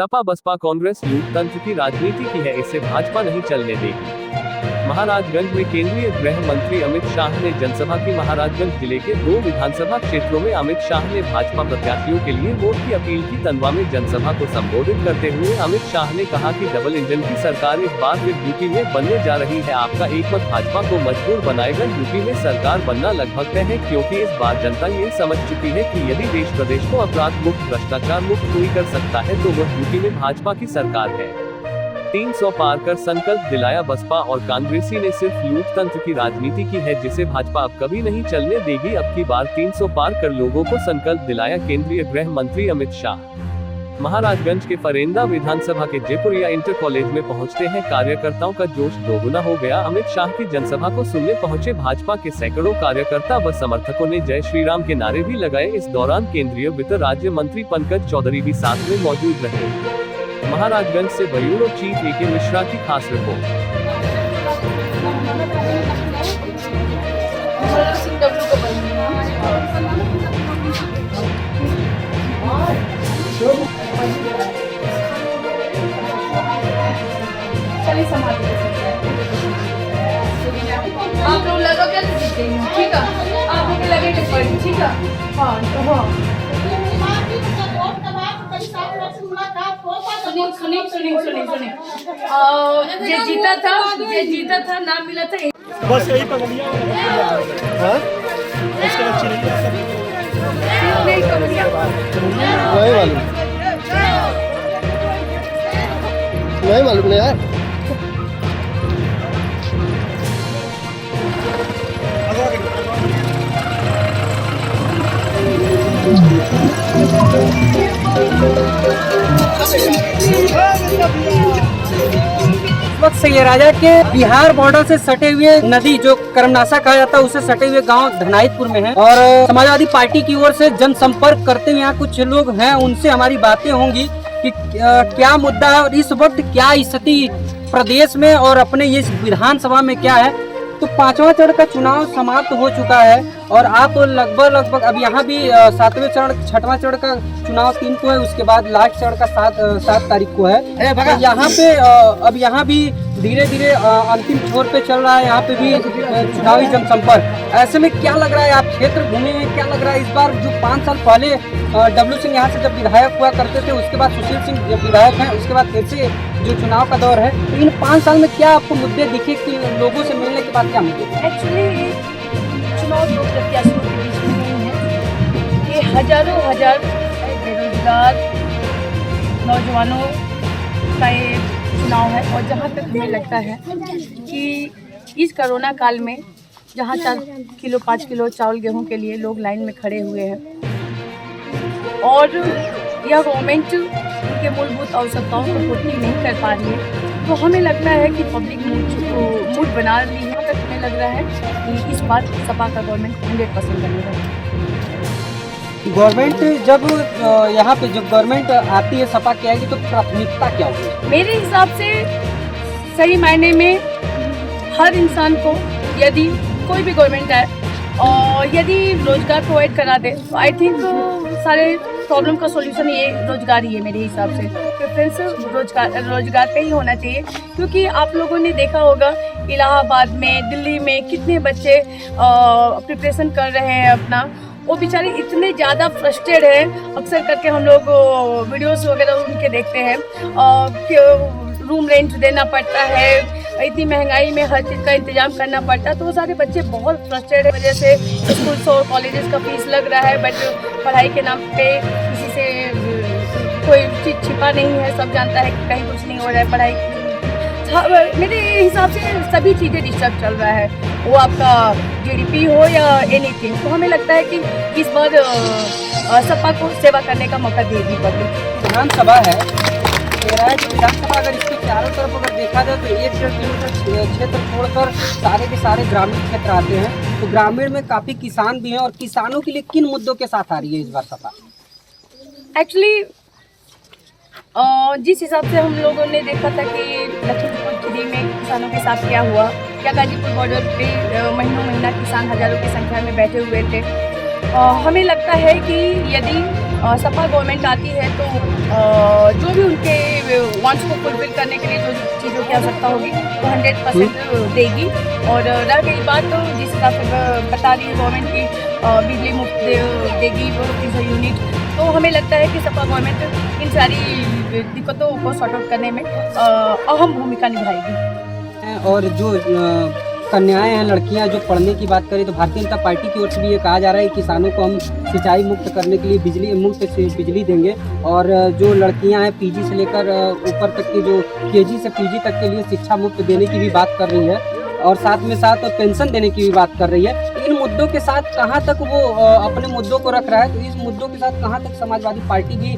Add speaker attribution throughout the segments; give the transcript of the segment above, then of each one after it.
Speaker 1: सपा बसपा कांग्रेस लोकतंत्र की राजनीति की है, इसे भाजपा नहीं चलने देगी। महाराजगंज में केंद्रीय गृह मंत्री अमित शाह ने जनसभा की। महाराजगंज जिले के 2 विधानसभा क्षेत्रों में अमित शाह ने भाजपा प्रत्याशियों के लिए वोट की अपील की। तंदवा में जनसभा को संबोधित करते हुए अमित शाह ने कहा कि डबल इंजन की सरकार इस बार फिर यूपी में बनने जा रही है। आपका एक मत भाजपा को मजबूर बनाएगा। यूपी में सरकार बनना लगभग तय है, क्योंकि इस बार जनता ये समझ चुकी है कि यदि देश प्रदेश को अपराध मुक्त, भ्रष्टाचार मुक्त कोई कर सकता है तो वह यूपी में भाजपा की सरकार है। 300 पार कर संकल्प दिलाया। बसपा और कांग्रेसी ने सिर्फ लोकतंत्र की राजनीति की है, जिसे भाजपा अब कभी नहीं चलने देगी। अब की बार 300 पार कर लोगों को संकल्प दिलाया केंद्रीय गृह मंत्री अमित शाह। महाराजगंज के फरेंदा विधानसभा के जयपुरिया इंटर कॉलेज में पहुंचते हैं कार्यकर्ताओं का जोश दोगुना हो गया। अमित शाह की जनसभा को सुनने पहुंचे भाजपा के सैकड़ों कार्यकर्ता व समर्थकों ने जय श्री राम के नारे भी लगाए। इस दौरान केंद्रीय वित्त राज्य मंत्री पंकज चौधरी भी साथ में मौजूद रहे। महाराजगंज से ब्यूरो चीफ AK मिश्रा की खास रिपोर्ट।
Speaker 2: आप लोग लगा क्या जीतते हैं, ठीक है? आप लोग लगे ठीक है? हाँ तो हाँ सुनिए जे जीता था नाम मिला था
Speaker 3: बस यही पकड़ लिया। हाँ? उसके बाद नहीं मालूम नहीं यार।
Speaker 4: वक्त से ये राजा के बिहार बॉर्डर से सटे हुए नदी जो करमनासा कहा जाता है, उसे सटे हुए गांव धनाइतपुर में है। और समाजवादी पार्टी की ओर से जनसंपर्क करते हुए यहाँ कुछ लोग हैं, उनसे हमारी बातें होंगी कि क्या मुद्दा है और इस वक्त क्या स्थिति प्रदेश में और अपने इस विधानसभा में क्या है। तो 5वां चरण का चुनाव समाप्त हो चुका है और आप लगभग अब यहाँ भी 7वें चरण 6वां चरण का चुनाव 3 को है, उसके बाद लास्ट चरण का 7 तारीख को है। तो यहाँ पे अब यहाँ भी धीरे धीरे अंतिम छोर पे चल रहा है, यहाँ पे भी चुनावी जनसंपर्क। ऐसे में क्या लग रहा है, आप क्षेत्र घूमे हैं, क्या लग रहा है इस बार जो 5 साल पहले डब्लू सिंह यहाँ से जब विधायक हुआ करते थे, उसके बाद सुशील सिंह जब विधायक हैं, उसके बाद फिर से जो चुनाव का दौर है, तो इन 5 साल में क्या आपको मुद्दे दिखे कि लोगों से मिलने के बाद क्या मुद्दे?
Speaker 2: एक्चुअली चुनाव दो प्रत्याशियों के बीच में नहीं है, ये हजारों बेरोजगार नौजवानों का ये चुनाव है। और जहाँ तक हमें लगता है कि इस कोरोना काल में जहाँ 4 किलो 5 किलो चावल गेहूं के लिए लोग लाइन में खड़े हुए हैं और यह गवर्नमेंट उनके मूलभूत आवश्यकताओं को पूर्ति नहीं कर पा रही है, तो हमें लगता है कि पब्लिक मूड बना रही है। यहाँ तक हमें लग रहा है कि इस बार सपा का गवर्नमेंट 100% बनेगा।
Speaker 4: गवर्नमेंट जब यहाँ पे जब गवर्नमेंट आती है, सपा की आएगी, तो प्राथमिकता क्या होगी?
Speaker 2: मेरे हिसाब से सही मायने में हर इंसान को, यदि कोई भी गवर्नमेंट आए और यदि रोजगार प्रोवाइड करा दे, तो आई थिंक सारे प्रॉब्लम का सॉल्यूशन ये रोजगार ही है। मेरे हिसाब से प्रेफरेंस रोजगार पे ही होना चाहिए, क्योंकि आप लोगों ने देखा होगा इलाहाबाद में, दिल्ली में कितने बच्चे प्रिपरेशन कर रहे हैं अपना, वो बेचारे इतने ज़्यादा फ्रस्ट्रेट हैं। अक्सर करके हम लोग वीडियोस वगैरह उनके देखते हैं कि रूम रेंट देना पड़ता है, इतनी महंगाई में हर चीज़ का इंतजाम करना पड़ता है, तो वो सारे बच्चे बहुत फ्रस्ट्रेट है। वजह से स्कूल्स और कॉलेजेस का फीस लग रहा है, बट पढ़ाई के नाम पे किसी से कोई चीज़ छिपा नहीं है, सब जानता है कि कहीं कुछ नहीं हो रहा है। पढ़ाई मेरे हिसाब से सभी चीज़ें डिस्टर्ब चल रहा है, वो आपका GDP हो या एनीथिंग। तो हमें लगता है कि इस बार सपा को सेवा करने का मौका देगी पब्लिक।
Speaker 4: विधानसभा है, विधानसभा अगर इसके चारों तरफ अगर देखा जाए तो 1-1.5 किलोमीटर क्षेत्र छोड़कर सारे के सारे ग्रामीण क्षेत्र आते हैं, तो ग्रामीण में काफ़ी किसान भी हैं, और किसानों के लिए किन मुद्दों के साथ आ रही है इस बार सपा?
Speaker 2: एक्चुअली जिस हिसाब से हम लोगों ने देखा था कि लखीमपुर खीरी में किसानों के साथ क्या हुआ, क्या गाजीपुर बॉर्डर पे महीना किसान हजारों की संख्या में बैठे हुए थे, हमें लगता है कि यदि सपा गवर्नमेंट आती है तो जो भी उनके वांट्स को फुलफिल करने के लिए जो चीज़ों की आवश्यकता होगी वो 100% देगी। और रह गई बात तो जिस हिसाब से बता रही है गवर्नमेंट की बिजली मुफ्त देगी वो 300 यूनिट, तो हमें लगता है कि सपा गवर्नमेंट इन सारी दिक्कतों को सॉर्ट आउट करने में अहम भूमिका निभाएगी।
Speaker 4: और जो कन्याएं हैं, लड़कियां जो पढ़ने की बात करें तो भारतीय जनता पार्टी की ओर से भी ये कहा जा रहा है कि किसानों को हम सिंचाई मुक्त करने के लिए मुफ्त बिजली देंगे। और जो लड़कियां हैं पीजी से लेकर ऊपर तक की जो केजी से पीजी तक के लिए शिक्षा मुफ्त देने की भी बात कर रही है और साथ में साथ पेंशन देने की भी बात कर रही है। इन मुद्दों के साथ कहां तक वो अपने मुद्दों को रख रहा है, तो इस मुद्दों के साथ कहां तक समाजवादी पार्टी भी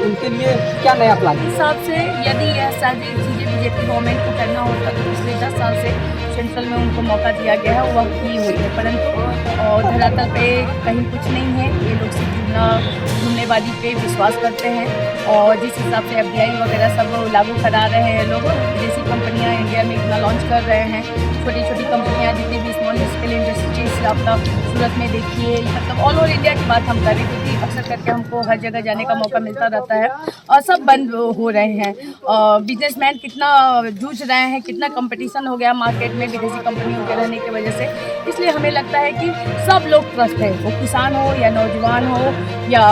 Speaker 4: उनके लिए क्या नया प्लान है?
Speaker 2: हिसाब से यदि यह सारी चीज़ें बीजेपी गवर्नमेंट को करना होता तो पिछले 10 साल से सेंट्रल में उनको मौका दिया गया है, वह की हुई है, परंतु धरातल पे कहीं कुछ नहीं है। ये लोग सिर्फ घूमनेबाजी पे विश्वास करते हैं और जिस हिसाब से FDI वगैरह सब लागू करा रहे हैं लोग, विदेशी कंपनियां इंडिया में इतना लॉन्च कर रहे हैं, छोटी छोटी कंपनियां जितनी भी स्मॉल स्केल इंडस्ट्रीज आपका सूरत में देखिए, मतलब ऑल ओवर इंडिया की बात हम करें क्योंकि अक्सर करके हमको हर जगह जाने का मौका मिलता रहता है और सब बंद हो रहे हैं। बिजनेसमैन कितना जूझ रहे हैं, कितना कंपटीशन हो गया मार्केट में विदेशी कंपनियों के रहने की वजह से, इसलिए हमें लगता है कि सब लोग त्रस्त है, वो किसान हो या नौजवान हो या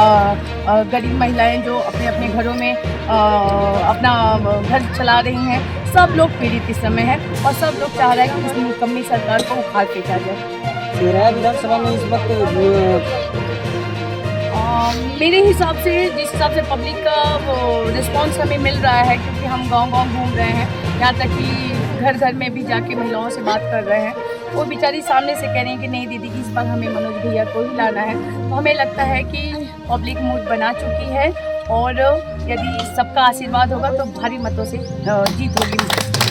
Speaker 2: गरीब महिलाएं जो अपने अपने घरों में अपना घर चला रही हैं, सब लोग पीड़ित इस समय है और सब लोग चाह रहे हैं कि इस निकम्मी सरकार को उखाड़ फेंका जाए।
Speaker 4: तेरह विधानसभा में इस वक्त
Speaker 2: मेरे हिसाब से जिस हिसाब से पब्लिक का वो रिस्पांस हमें मिल रहा है, क्योंकि हम गांव-गांव घूम रहे हैं, यहाँ तक कि घर घर में भी जाके महिलाओं से बात कर रहे हैं, वो बेचारी सामने से कह रही हैं कि नहीं दीदी इस बार हमें मनोज भैया को ही लाना है। तो हमें लगता है कि पब्लिक मूड बना चुकी है और यदि सबका आशीर्वाद होगा तो भारी मतों से जीत होगी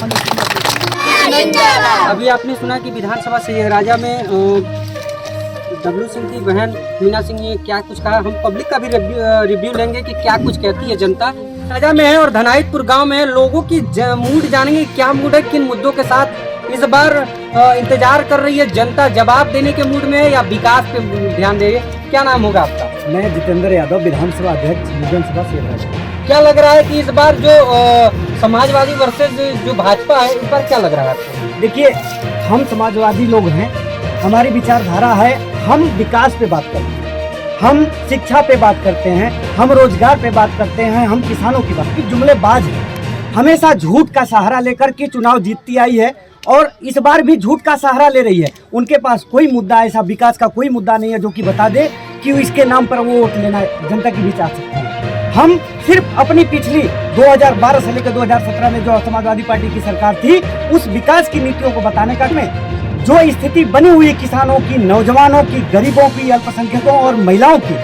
Speaker 2: मनोज भैया।
Speaker 4: अभी आपने सुना कि विधानसभा सिंहराजा में डब्लू सिंह की बहन मीना सिंह ने क्या कुछ कहा। हम पब्लिक का भी रिव्यू लेंगे कि क्या कुछ कहती है जनता। राजा में है और धनाइतपुर गांव में है, लोगों की मूड जानेंगे क्या मूड है, किन मुद्दों के साथ इस बार इंतजार कर रही है जनता, जवाब देने के मूड में है या विकास पे ध्यान दे रही है। क्या नाम होगा आपका?
Speaker 3: मैं जितेंद्र यादव, विधानसभा अध्यक्ष विधानसभा सिंहराजा।
Speaker 4: क्या लग रहा है कि इस बार जो समाजवादी वर्सेज जो भाजपा है, इस बार क्या लग रहा है आपको?
Speaker 3: देखिए, हम समाजवादी लोग हैं, हमारी विचारधारा है, हम विकास पे बात करते हैं, हम शिक्षा पे बात करते हैं, हम रोजगार पे बात करते हैं, हम किसानों की बात। जुमलेबाज है, हमेशा झूठ का सहारा लेकर के चुनाव जीतती आई है और इस बार भी झूठ का सहारा ले रही है। उनके पास कोई मुद्दा ऐसा विकास का कोई मुद्दा नहीं है जो कि बता दे कि इसके नाम पर वो वोट लेना जनता की भी चाह सकती है। हम सिर्फ अपनी पिछली 2012 से लेकर 2017 में जो समाजवादी पार्टी की सरकार थी, उस विकास की नीतियों को बताने का में जो स्थिति बनी हुई है किसानों की, नौजवानों की, गरीबों की, अल्पसंख्यकों और महिलाओं की,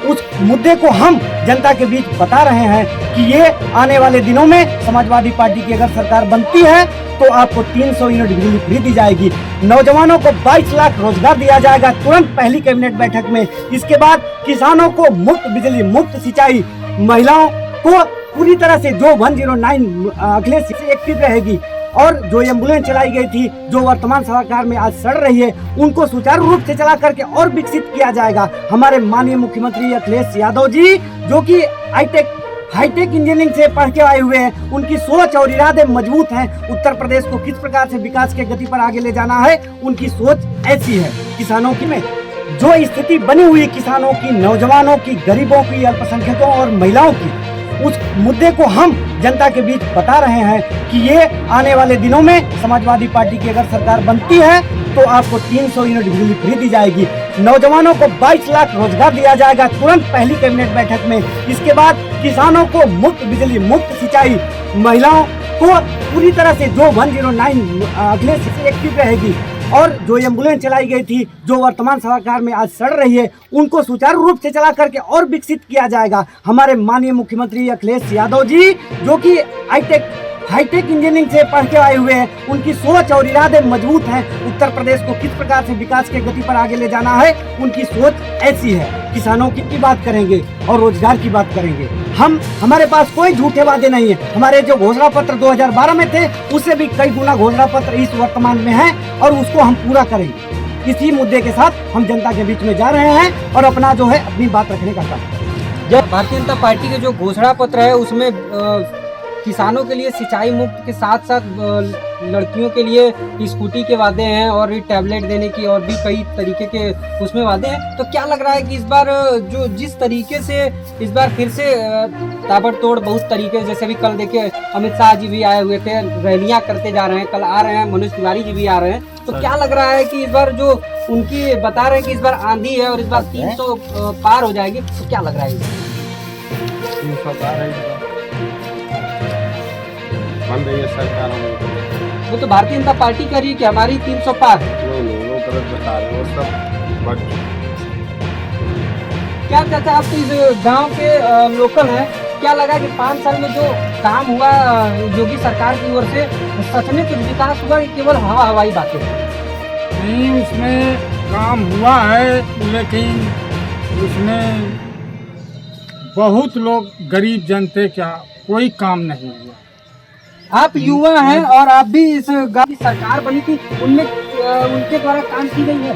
Speaker 3: उस मुद्दे को हम जनता के बीच बता रहे हैं कि ये आने वाले दिनों में समाजवादी पार्टी की अगर सरकार बनती है तो आपको 300 यूनिट बिजली फ्री दी जाएगी, नौजवानों को 22 लाख रोजगार दिया जाएगा तुरंत पहली कैबिनेट बैठक में। इसके बाद किसानों को मुफ्त बिजली, मुफ्त सिंचाई, महिलाओं को पूरी तरह से जो 109 अखिलेश से एक्टिव रहेगी और जो एम्बुलेंस चलाई गई थी, जो वर्तमान सरकार में आज सड़ रही है, उनको सुचारू रूप से चला करके और विकसित किया जाएगा। हमारे माननीय मुख्यमंत्री अखिलेश यादव जी, जो कि हाईटेक इंजीनियरिंग से पढ़ के आए हुए हैं, उनकी सोच और इरादे मजबूत हैं। उत्तर प्रदेश को किस प्रकार से विकास के गति पर आगे ले जाना है, उनकी सोच ऐसी है। किसानों की में जो स्थिति बनी हुई है किसानों की, नौजवानों की, गरीबों की, अल्पसंख्यकों और महिलाओं की, उस मुद्दे को हम जनता के बीच बता रहे हैं कि ये आने वाले दिनों में समाजवादी पार्टी की अगर सरकार बनती है तो आपको 300 यूनिट बिजली फ्री दी जाएगी, नौजवानों को 22 लाख रोजगार दिया जाएगा तुरंत पहली कैबिनेट बैठक में। इसके बाद किसानों को मुफ्त बिजली, मुफ्त सिंचाई, महिलाओं को पूरी तरह से जो 109 अखिलेश से एक्टिव रहेगी और जो एम्बुलेंस चलाई गई थी, जो वर्तमान सरकार में आज सड़ रही है, उनको सुचारू रूप से चला करके और विकसित किया जाएगा। हमारे माननीय मुख्यमंत्री अखिलेश यादव जी, जो कि हाईटेक इंजीनियरिंग से पढ़ के आए हुए हैं, उनकी सोच और इरादे मजबूत हैं। उत्तर प्रदेश को किस प्रकार से विकास के गति पर आगे ले जाना है, उनकी सोच ऐसी है। किसानों की बात करेंगे और रोजगार की बात करेंगे। हमारे पास कोई झूठे वादे नहीं है। हमारे जो घोषणा पत्र 2012 में थे, उससे भी कई गुना घोषणा पत्र इस वर्तमान में है और उसको हम पूरा करेंगे। इसी मुद्दे के साथ हम जनता के बीच में जा रहे हैं और अपना जो है अपनी बात रखने का काम।
Speaker 4: जब भारतीय जनता पार्टी के जो घोषणा पत्र है उसमें किसानों के लिए सिंचाई मुक्त के साथ साथ लड़कियों के लिए स्कूटी के वादे हैं और टैबलेट देने की और भी कई तरीके के उसमें वादे हैं। तो क्या लग रहा है कि इस बार जो जिस तरीके से इस बार फिर से ताबड़तोड़ बहुत तरीके, जैसे भी कल देखिए अमित शाह जी भी आए हुए थे, रैलियां करते जा रहे हैं, कल आ रहे हैं मनोज तिवारी जी भी आ रहे हैं, तो क्या लग रहा है कि इस बार जो उनकी बता रहे हैं कि इस बार आंधी है और इस बार 300 पार हो जाएगी, तो क्या लग रहा है?
Speaker 5: 300 पार है बन रही है सरकार।
Speaker 4: वो तो भारतीय जनता पार्टी कह रही है कि हमारी 300 पार।
Speaker 5: नहीं वो गलत बता रहे हैं, वो सब बट
Speaker 4: क्या चाचा आप तो इस गांव के लोकल हैं, क्या लगा कि 5 साल में जो काम हुआ योगी सरकार की ओर से सच में कुछ विकास हुआ कि केवल हवाई बातें?
Speaker 6: नहीं, उसमें काम हुआ है लेकिन उसमें बहुत लोग गरीब जनते का कोई काम नहीं हुआ।
Speaker 4: आप युवा हैं और आप भी इस गांव की सरकार बनी थी, उनमें उनके द्वारा काम की गई है?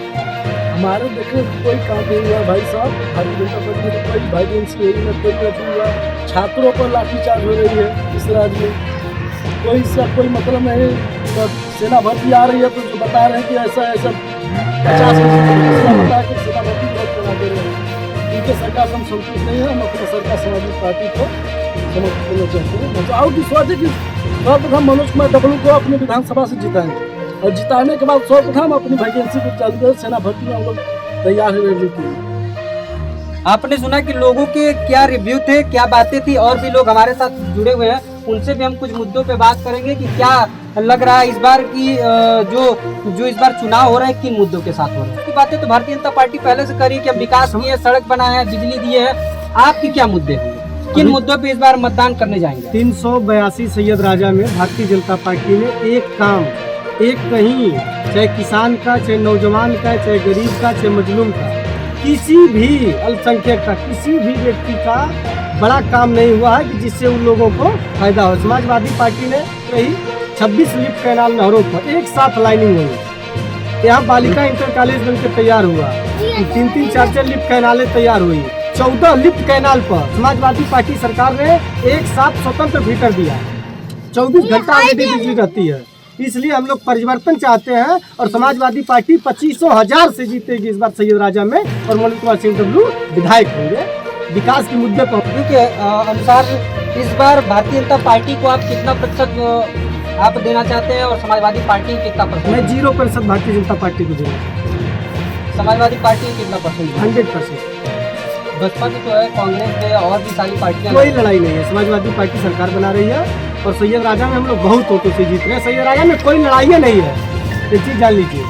Speaker 7: हमारे देखो कोई काम नहीं हुआ भाई साहब। भारतीय जनता पार्टी में कोई वाइडेंस में कोई नहीं हुआ। छात्रों पर लाठीचार्ज हो रही है इस राज्य में, कोई इसका कोई मतलब नहीं। तो सेना भर्ती आ रही है तो जो बता रहे हैं कि ऐसा ऐसा 50 बता के सेना भर्ती बहुत बना दे रहे हैं। इनके सरकार से हम संतुष्ट नहीं है। हम अपने सरकार समाजवादी पार्टी को समर्थन करना चाहते हैं और विश्वास है कि सर्वप्रथम मनोज कुमार डबलू को अपने विधानसभा से जिताएंगे और जिताने के बाद सर्वप्रथम अपनी वैकेंसी को चालू कर सेना भर्ती में हम लोग तैयार है।
Speaker 4: आपने सुना कि लोगों के क्या रिव्यू थे, क्या बातें थी, और भी लोग हमारे साथ जुड़े हुए हैं, उनसे भी हम कुछ मुद्दों पे बात करेंगे कि क्या लग रहा है इस बार की जो इस बार चुनाव हो रहा है किन मुद्दों के साथ हो रहा है। बातें तो भारतीय जनता पार्टी पहले से करी कि हम विकास किए, सड़क बनाए हैं, बिजली दिए हैं। आपकी क्या मुद्दे होंगे, किन मुद्दों पे इस बार मतदान करने जाएंगे?
Speaker 3: 382 सैयद राजा में भारतीय जनता पार्टी ने एक काम, एक कहीं, चाहे किसान का, चाहे नौजवान का, चाहे गरीब का, चाहे मजलूम का, किसी भी अल्पसंख्यक का, किसी भी व्यक्ति का बड़ा काम नहीं हुआ है कि जिससे उन लोगों को फायदा हो। समाजवादी पार्टी ने कही 26 लिफ्ट कैनाल नहरों पर एक साथ लाइनिंग हुई। यहाँ बालिका इंटर कॉलेज बनकर तैयार हुआ, 3-3, 4-4 लिफ्ट कैनालें तैयार हुई। 14 लिफ्ट कैनाल पर समाजवादी पार्टी सरकार ने एक साथ स्वतंत्र मीटर दिया। 24 घंटा बिजली रहती है। इसलिए हम लोग परिवर्तन चाहते हैं और समाजवादी पार्टी 25,000 से जीतेगी इस बार सैयद राजा में और मनोज कुमार सिंह डबलू विधायक होंगे। विकास के मुद्दे पर
Speaker 4: के अनुसार इस बार भारतीय जनता पार्टी को आप कितना प्रतिशत आप देना चाहते हैं और समाजवादी पार्टी कितना परसेंट?
Speaker 3: मैं 0% भारतीय जनता पार्टी को दूंगा।
Speaker 4: समाजवादी पार्टी कितना परसेंट?
Speaker 3: 100%।
Speaker 4: बसपा की तो है, कांग्रेस है और भी सारी पार्टियां।
Speaker 3: कोई लड़ाई नहीं है, समाजवादी पार्टी सरकार बना रही है और सैयद राजा में हम लोग बहुत वोटों से जीत रहे हैं। सैयद राजा में कोई लड़ाई नहीं है, ये चीज जान लीजिए।